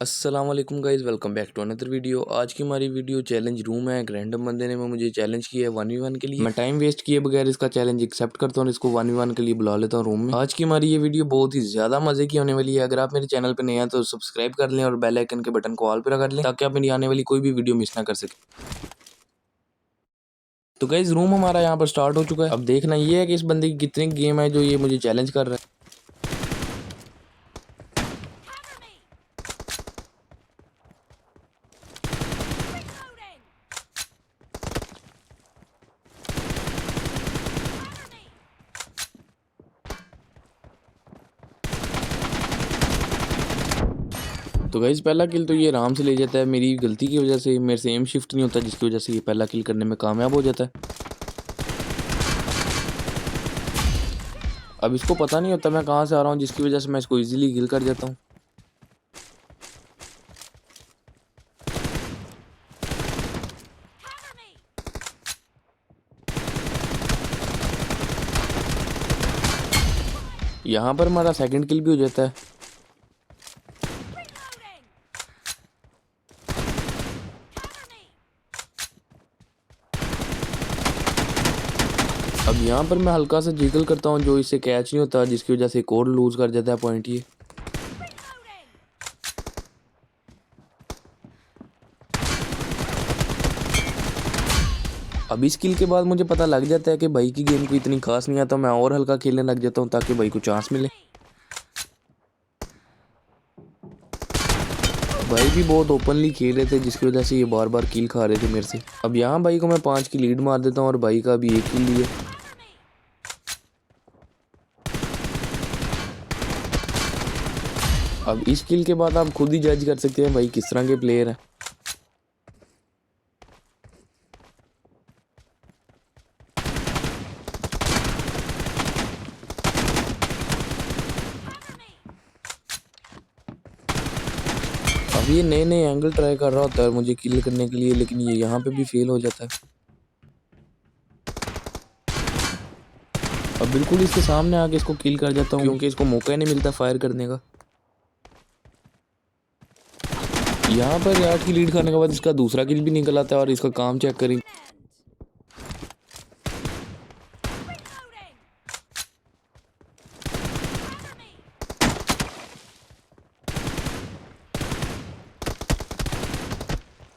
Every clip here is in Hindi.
अस्सलाम वालेकुम guys, welcome back to another video. आज की हमारी वीडियो चैलेंज रूम है। एक रैंडम बंदे ने मुझे चैलेंज किया है 1v1 के लिए। मैं टाइम वेस्ट किए बगैर इसका चैलेंज एक्सेप्ट करता हूँ और इसको 1v1 के लिए बुला लेता हूँ रूम में। आज की हमारी ये वीडियो बहुत ही ज्यादा मजे की होने वाली है। अगर आप मेरे चैनल पर नए हैं तो सब्सक्राइब कर लें और बेल आइकन के बटन को ऑल पे कर लें ताकि आप मेरी आने वाली कोई भी वीडियो मिस ना कर सके। तो गाइस रूम हमारा यहाँ पर स्टार्ट हो चुका है। अब देखना ये है कि इस बंदे की कितनी गेम है जो ये मुझे चैलेंज कर रहा है। तो गाइस पहला किल तो ये आराम से ले जाता है। मेरी गलती की वजह से मेरे से एम शिफ्ट नहीं होता, जिसकी वजह से ये पहला किल करने में कामयाब हो जाता है। अब इसको पता नहीं होता मैं कहाँ से आ रहा हूँ, जिसकी वजह से मैं इसको इजीली किल कर जाता हूँ। यहाँ पर हमारा सेकंड किल भी हो जाता है। अब यहाँ पर मैं हल्का सा जिगल करता हूँ जो इससे कैच नहीं होता, जिसकी वजह से एक और लूज कर जाता है पॉइंट ये। अब इस किल के बाद मुझे पता लग जाता है कि भाई की गेम को इतनी खास नहीं आता, मैं और हल्का खेलने लग जाता हूँ ताकि भाई को चांस मिले। भाई भी बहुत ओपनली खेल रहे थे, जिसकी वजह से ये बार बार किल खा रहे थे मेरे से। अब यहाँ भाई को मैं 5 की लीड मार देता हूँ और भाई का भी 1 किल लिए। अब इस किल के बाद आप खुद ही जज कर सकते हैं भाई किस तरह के प्लेयर हैं। अब ये नए नए एंगल ट्राई कर रहा होता है मुझे किल करने के लिए, लेकिन ये यहाँ पे भी फेल हो जाता है। अब बिल्कुल इसके सामने आके इसको किल कर जाता हूँ क्योंकि इसको मौका ही नहीं मिलता फायर करने का। यहाँ पर 8 की लीड खाने के बाद इसका दूसरा किल भी निकल आता है और इसका काम चेक करें।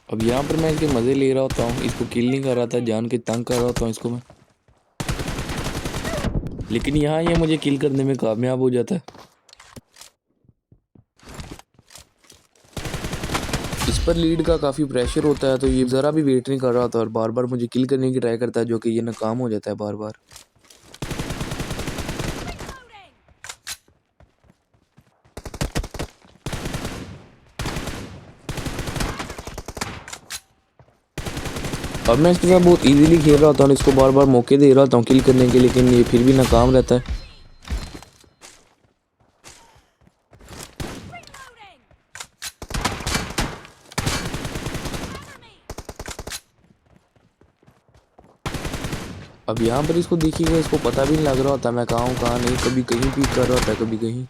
अब यहाँ पर मैं इसके मजे ले रहा होता हूँ, इसको किल नहीं कर रहा था, जान के तंग कर रहा होता हूँ इसको मैं। लेकिन यहाँ ये मुझे किल करने में कामयाब हो जाता है। इस पर लीड का काफ़ी प्रेशर होता है तो ये ज़रा भी वेट नहीं कर रहा था और बार बार मुझे किल करने की ट्राई करता है, जो कि ये नाकाम हो जाता है बार बार। अब मैं इसके साथ बहुत इजीली खेल रहा होता हूँ, इसको बार बार मौके दे रहा हूँ किल करने के, लेकिन ये फिर भी नाकाम रहता है। अब यहाँ पर इसको देखिएगा, इसको पता भी नहीं लग रहा होता मैं कहाँ हूँ कहाँ नहीं, कभी कहीं पीक कर रहा होता है कभी कहीं।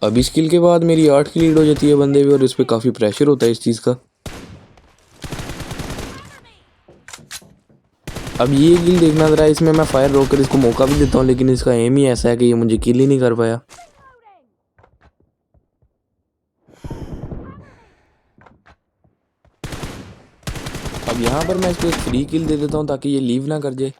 अब इस किल के बाद मेरी 8 की लीड हो जाती है बंदे भी, और इस पर काफ़ी प्रेशर होता है इस चीज़ का। अब ये किल देखना ज़रा, इसमें मैं फायर रोककर इसको मौका भी देता हूँ, लेकिन इसका एम ही ऐसा है कि ये मुझे किल ही नहीं कर पाया। अब यहाँ पर मैं इसको एक फ्री किल दे देता हूँ ताकि ये लीव ना कर जाए।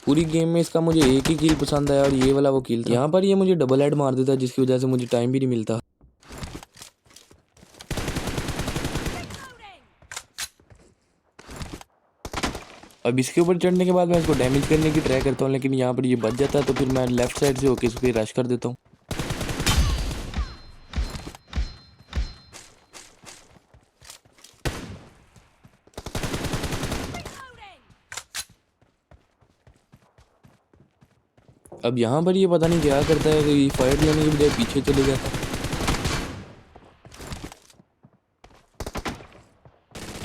पूरी गेम में इसका मुझे एक ही किल पसंद आया और ये वाला वो किल था। यहाँ पर ये मुझे डबल हेड मार देता है, जिसकी वजह से मुझे टाइम भी नहीं मिलता। अब इसके ऊपर चढ़ने के बाद मैं इसको डैमेज करने की ट्राई करता हूँ, लेकिन यहाँ पर ये बच जाता है तो फिर मैं लेफ्ट साइड से होकर इसको रश कर देता हूँ। अब यहाँ पर ये पता नहीं क्या करता है कि फायर लेने के बजाय पीछे चले जाता है।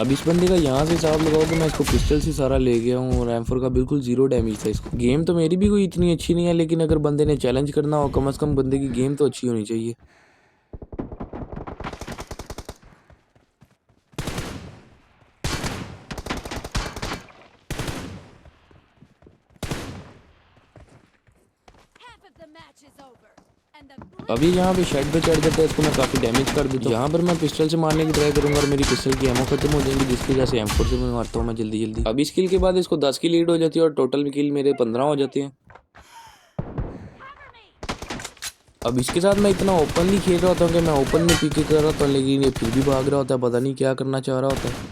अब इस बंदे का यहाँ से हिसाब लगाओ तो मैं इसको पिस्टल से सारा ले गया हूँ और M4 का बिल्कुल 0 डैमेज था इसको। गेम तो मेरी भी कोई इतनी अच्छी नहीं है, लेकिन अगर बंदे ने चैलेंज करना हो कम से कम बंदे की गेम तो अच्छी होनी चाहिए। अभी यहाँ पे शेड पे चढ़ जाता है, इसको मैं काफ़ी डैमेज कर देता हूँ। यहाँ पर मैं पिस्टल से मारने की ट्राई करूंगा और मेरी पिस्टल की एमो खत्म हो जाएंगी, जिसकी वजह से M4 से मैं मारता हूँ मैं जल्दी। अब इस किल के बाद इसको 10 की लीड हो जाती है और टोटल किल मेरे 15 हो जाते हैं। अब इसके साथ मैं इतना ओपनली खेल रहा होता हूँ कि मैं ओपन में पीके कर रहा था, लेकिन ये फिर भी भाग रहा होता है, पता नहीं क्या करना चाह रहा होता है।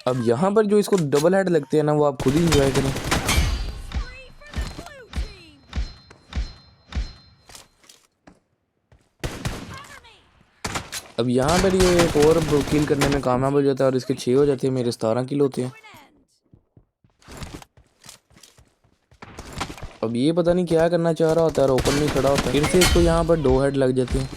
अब यहाँ पर जो इसको डबल हेड लगते हैं ना, वो आप खुद ही इंजॉय करें। अब यहाँ पर ये एक और किल करने में कामयाब हो जाता है और इसके 6 हो जाते हैं, मेरे 17 किल होते हैं। अब ये पता नहीं क्या करना चाह रहा होता है और ओपन में खड़ा होता है, फिर से इसको यहाँ पर 2 हेड लग जाते हैं।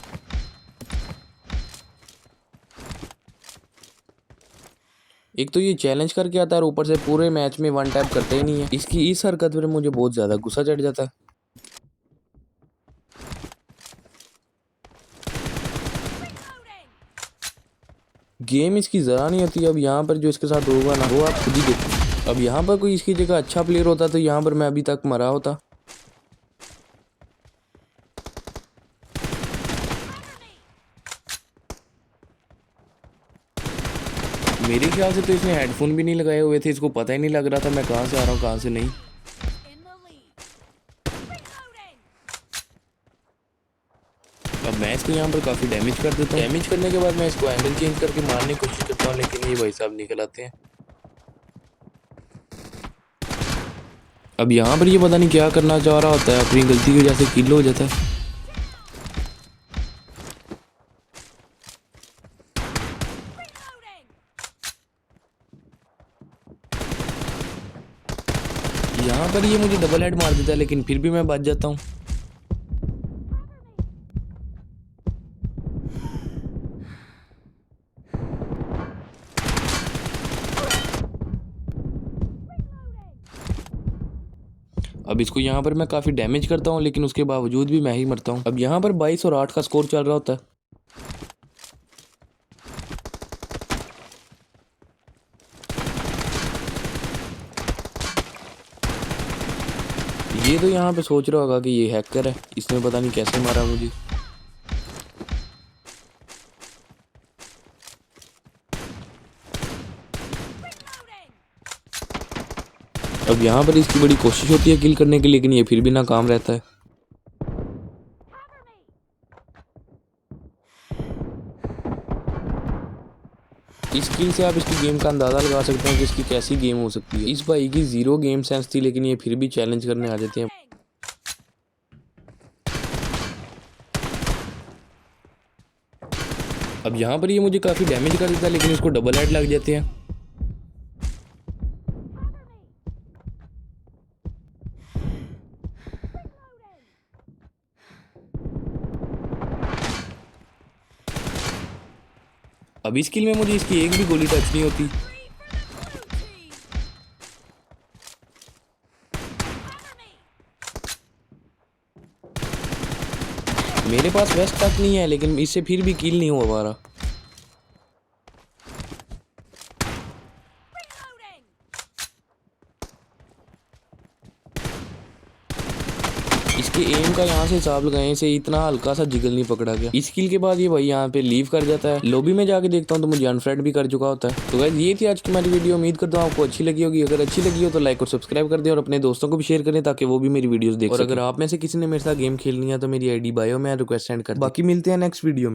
एक तो ये चैलेंज करके आता है और ऊपर से पूरे मैच में 1 टैप करता ही नहीं है। इसकी इस हरकत पर मुझे बहुत ज़्यादा गुस्सा चढ़ जाता है। गेम इसकी ज़रा नहीं होती। अब यहाँ पर जो इसके साथ होगा ना, वो आप खुद ही देखो। अब यहाँ पर कोई इसकी जगह अच्छा प्लेयर होता तो यहाँ पर मैं अभी तक मरा होता। मेरे ख्याल से तो इसने हेडफोन भी नहीं लगाए हुए थे, इसको पता ही नहीं लग रहा था मैं कहाँ से आ रहा हूँ कहाँ से नहीं। अब मैं इसको यहाँ पर काफ़ी डैमेज कर देता हूँ। डैमेज करने के बाद मैं इसको एंगल चेंज करके मारने की कोशिश करता हूँ, लेकिन ये भाई साहब निकल आते हैं। अब यहाँ पर ये पता नहीं क्या करना चाह रहा होता है, अपनी गलती की वजह से किल हो जाता है। यहाँ पर ये मुझे डबल हेड मार देता है, लेकिन फिर भी मैं बच जाता हूँ। अब इसको यहाँ पर मैं काफ़ी डैमेज करता हूँ, लेकिन उसके बावजूद भी मैं ही मरता हूँ। अब यहाँ पर 22 और 8 का स्कोर चल रहा होता है। ये तो यहाँ पे सोच रहा होगा कि ये हैकर है, इसने पता नहीं कैसे मारा मुझे। अब यहाँ पर इसकी बड़ी कोशिश होती है किल करने की, लेकिन ये फिर भी नाकाम रहता है। इस किल से आप इसकी गेम का अंदाज़ा लगा सकते हैं कि इसकी कैसी गेम हो सकती है। इस भाई की 0 गेम सेंस थी, लेकिन ये फिर भी चैलेंज करने आ जाते हैं। अब यहाँ पर ये मुझे काफ़ी डैमेज कर देता है, लेकिन इसको डबल हेड लग जाते हैं। अब इस किल में मुझे इसकी एक भी गोली टच नहीं होती। मेरे पास वेस्ट तक नहीं है, लेकिन इससे फिर भी किल नहीं हो पा रहा। इसके एम का यहाँ से हिसाब लगाए से इतना हल्का सा जिगल नहीं पकड़ा गया। इस किल के बाद ये भाई यहाँ पे लीव कर जाता है। लॉबी में जाके देखता हूँ तो मुझे अनफ्रेंड भी कर चुका होता है। तो गाइस ये थी आज की हमारी वीडियो। उम्मीद करता हूँ आपको अच्छी लगी होगी। अगर अच्छी लगी हो तो लाइक और सब्सक्राइब कर दें और अपने दोस्तों को भी शेयर करें, ताकि वो भी मेरी वीडियोस देख सकें। और अगर आप में से किसी ने मेरे साथ गेम खेलनी है तो मेरी ID बायो में रिक्वेस्ट सेंड कर। बाकी मिलते हैं नेक्स्ट वीडियो में।